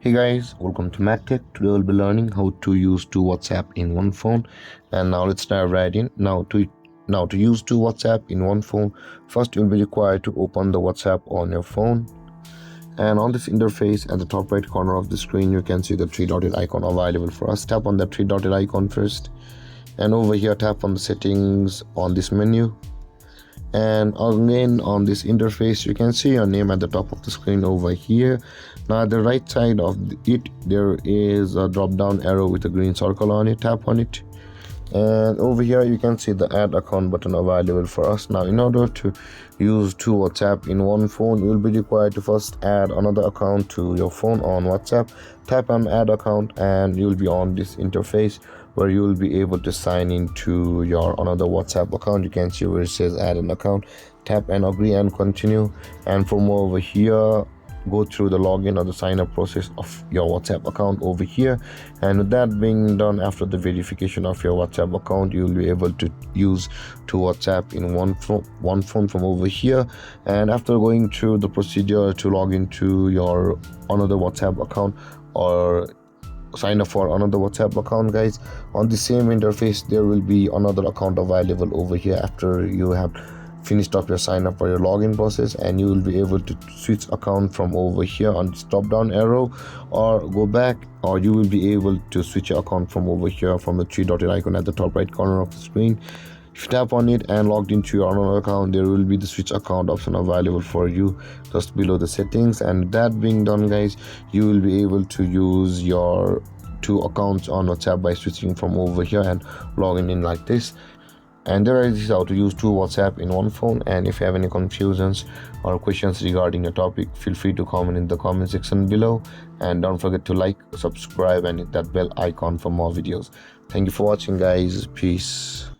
Hey guys, welcome to MacTech. Today we'll be learning how to use two WhatsApp in one phone. And now let's dive right in. Now to use two WhatsApp in one phone, first you'll be required to open the WhatsApp on your phone. And on this interface at the top right corner of the screen, you can see the three dotted icon available for us. Tap on the three dotted icon first. And over here, tap on the settings on this menu. And again on this interface, you can see your name at the top of the screen over here. Now at the right side of it, there is a drop down arrow with a green circle on it. Tap on it, and over here you can see the add account button available for us. Now in order to use two WhatsApp in one phone, you will be required to first add another account to your phone on WhatsApp. Tap on add account and you'll be on this interface where you will be able to sign into your another WhatsApp account. You can see where it says add an account. Tap and agree and continue, and for more over here, go through the login or the sign up process of your WhatsApp account over here. And with that being done, after the verification of your WhatsApp account, you will be able to use two WhatsApp in one phone from over here. And after going through the procedure to log into your another WhatsApp account or sign up for another WhatsApp account, guys, on the same interface there will be another account available over here after you have finished up your sign up for your login process, and you will be able to switch account from over here on this drop down arrow, or go back, or you will be able to switch your account from over here from the three dotted icon at the top right corner of the screen. If you tap on it and logged into your another account, there will be the switch account option available for you just below the settings. And that being done, guys, you will be able to use your two accounts on WhatsApp by switching from over here and logging in like this. And there is how to use two WhatsApp in one phone. And if you have any confusions or questions regarding the topic, feel free to comment in the comment section below, and don't forget to like, subscribe and hit that bell icon for more videos. Thank you for watching, guys. Peace.